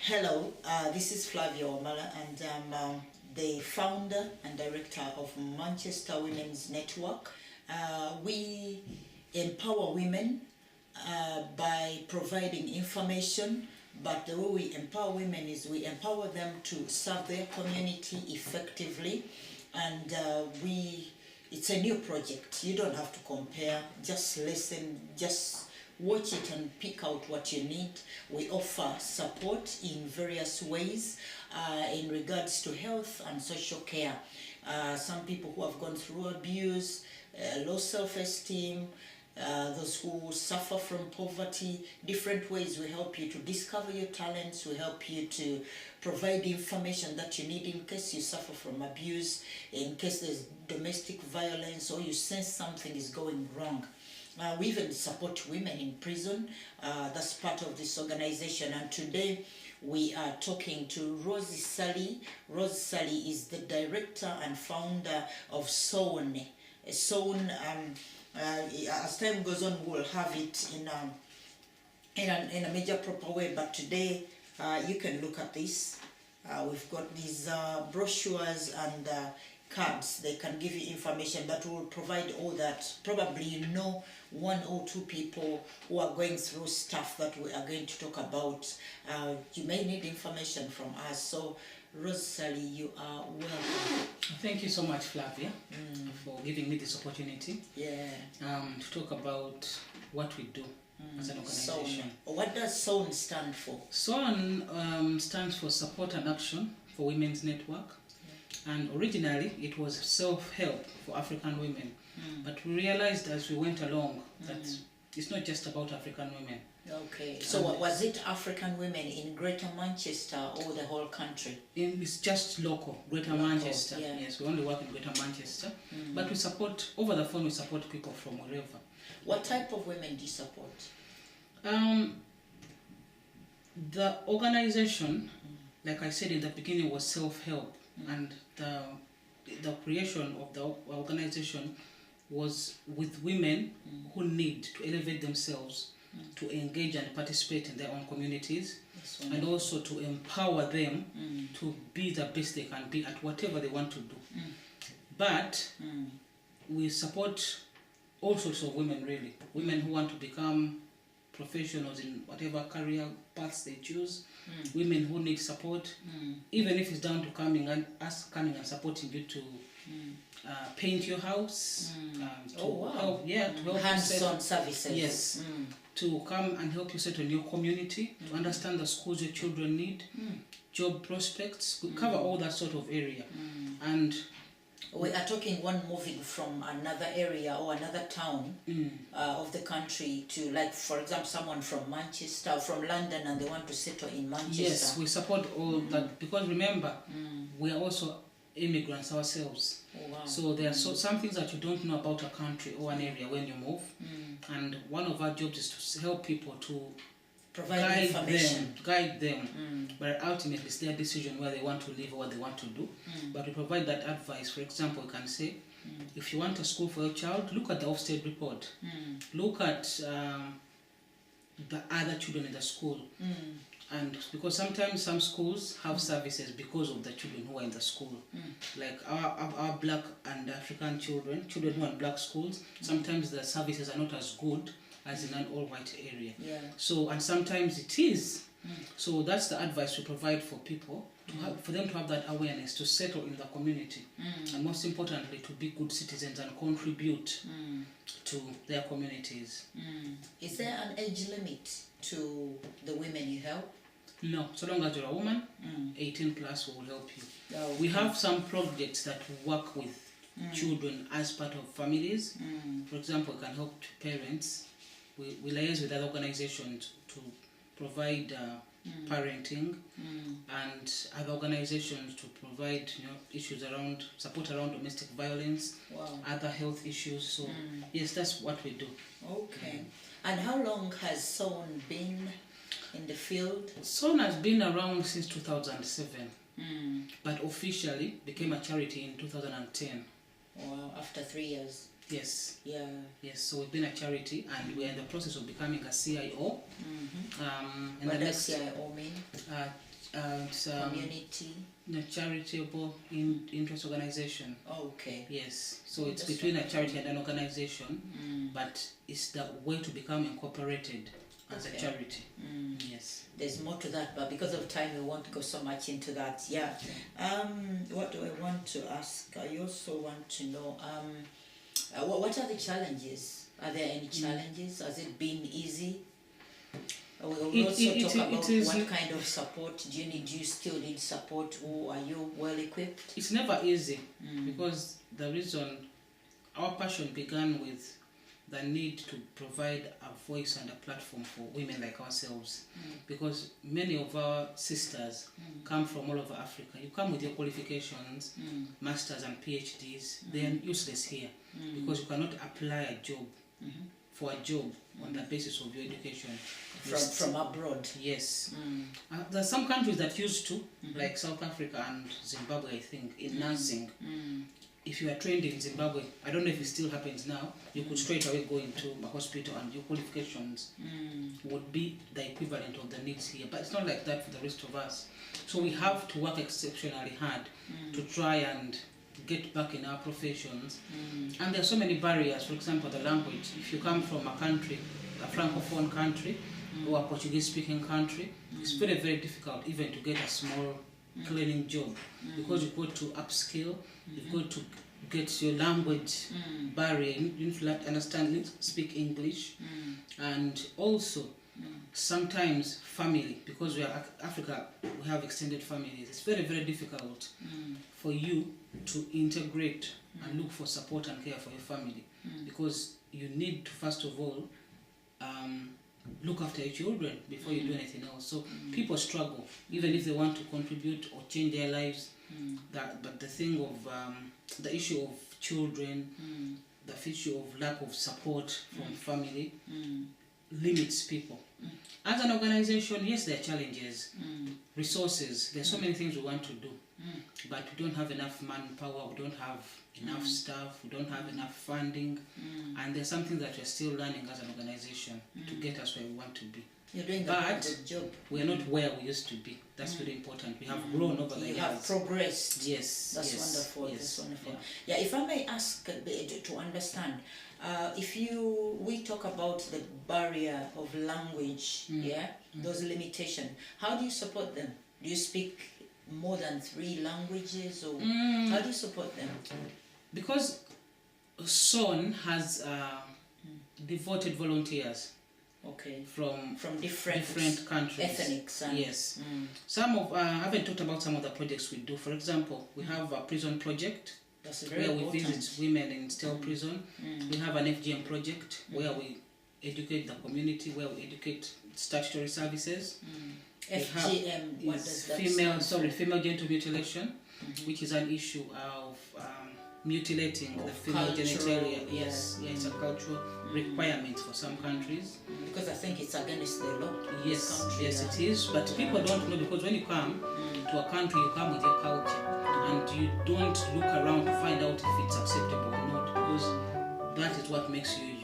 Hello, this is Flavia Omala, and I'm the founder and director of Manchester Women's Network. We empower women by providing information, but the way we empower women is we empower them to serve their community effectively, and it's a new project. You don't have to compare, just listen, just watch it and pick out what you need. We offer support in various ways in regards to health and social care. Some people who have gone through abuse, low self-esteem, those who suffer from poverty, different ways we help you to discover your talents, we help you to provide information that you need in case you suffer from abuse, in case there's domestic violence or you sense something is going wrong. We even support women in prison. That's part of this organization. And today we are talking to Ssali. Ssali is the director and founder of Ssali. As time goes on, we'll have it in a major proper way. But today you can look at this. We've got these brochures and cards. They can give you information, but we'll provide all that. Probably you know one or two people who are going through stuff that we are going to talk about. You may need information from us. So Ssali, you are welcome. Thank you so much, Flavia, for giving me this opportunity. Yeah. To talk about what we do as an organization. What does SON stand for? SON stands for Support and Action for Women's Network. And originally it was self-help for African women. But we realized as we went along that it's not just about African women. Okay. So was it African women in Greater Manchester or the whole country? It's just local, Greater Manchester. Yeah. Yes, we only work in Greater Manchester. But we support, over the phone we support people from wherever. What type of women do you support? The organization, like I said in the beginning, was self-help. And the creation of the organization was with women who need to elevate themselves, to engage and participate in their own communities, and also to empower them to be the best they can be at whatever they want to do. But we support all sorts of women, really. Women who want to become professionals in whatever career paths they choose, women who need support, even if it's down to coming and supporting you to paint your house, to help hands-on services. Yes, to come and help you settle in your community, to understand the schools your children need, job prospects. We cover all that sort of area, and we are talking one moving from another area or another town of the country to, like, for example, someone from Manchester, from London, and they want to settle in Manchester. Yes, we support all that, because remember, we are also immigrants ourselves. Oh, wow. So there are some things that you don't know about a country or an area when you move. And one of our jobs is to help people to provide guide them, but ultimately it's their decision where they want to live or what they want to do. But we provide that advice. For example, we can say, if you want a school for your child, look at the Ofsted report. Look at the other children in the school. And because sometimes some schools have services because of the children who are in the school. Like our black and African children who are in black schools, sometimes the services are not as good as in an all-white area. So, and sometimes it is. So that's the advice we provide for people, for them to have that awareness, to settle in the community, and most importantly, to be good citizens and contribute to their communities. Is there an age limit to the women you help? No, so long as you're a woman, 18 plus will help you. Okay. We have some projects that work with children as part of families. For example, we can help parents. We liaise with other organizations to provide parenting, and other organizations to provide issues around support around domestic violence, other health issues. So yes, that's what we do. Okay. And how long has SON been in the field? SON has been around since 2007, but officially became a charity in 2010. Wow, after 3 years. Yes. Yeah. Yes, so we've been a charity and we're in the process of becoming a CIO. What does CIO mean? It's Community. a charitable interest organization. Okay. Yes, so it's between a charity and an organization, but it's the way to become incorporated as a charity. Yes. There's more to that, but because of time, we won't go so much into that. Yeah. What do I want to ask? I also want to know what are the challenges? Are there any challenges? Has it been easy? We also talk about what kind of support do you need? Do you still need support, or are you well equipped? It's never easy because the reason our passion began with the need to provide a voice and a platform for women like ourselves, because many of our sisters come from all over Africa. You come with your qualifications, masters and PhDs, they are useless here because you cannot apply a job for a job on the basis of your education from abroad. Yes. There are some countries that used to, like South Africa and Zimbabwe, I think, in nursing. If you are trained in Zimbabwe, I don't know if it still happens now, you could straight away go into a hospital and your qualifications would be the equivalent of the needs here. But it's not like that for the rest of us. So we have to work exceptionally hard to try and get back in our professions. And there are so many barriers. For example, the language. If you come from a country, a francophone country, or a Portuguese-speaking country, it's very, very difficult even to get a small cleaning job because you've got to upskill, you've got to get your language barrier, you need to understand, speak English, and also sometimes family, because we are Africa, we have extended families. It's very, very difficult for you to integrate and look for support and care for your family because you need to first of all look after your children before you do anything else. So people struggle, even if they want to contribute or change their lives. But the thing of the issue of children, the issue of lack of support from family limits people. As an organization, yes, there are challenges, resources. There's so many things we want to do, but we don't have enough manpower. We don't have enough staff. We don't have enough funding, and there's something that we're still learning as an organization to get us where we want to be. You're doing a good job. We are not where we used to be. That's very important. We have grown over the years. You have progressed. Yes. That's wonderful. Yes. That's wonderful. Yeah. If I may ask to understand, we talk about the barrier of language, those limitations. How do you support them? Do you speak more than 3 languages, or how do you support them? Because SON has devoted volunteers. Okay. From different countries. Ethnics. Yes. Some of I haven't talked about some of the projects we do. For example, we have a prison project. That's very where we visit women in Stell prison. We have an FGM project where we educate the community, where we educate statutory services. FGM, what does that female genital mutilation, which is an issue of mutilating the female genitalia. Yes, it's a cultural requirement for some countries. Because I think it's against the law. Yes, it is. But people don't know, because when you come to a country, you come with your culture, and you don't look around to find out if it's acceptable or not, because that is what makes you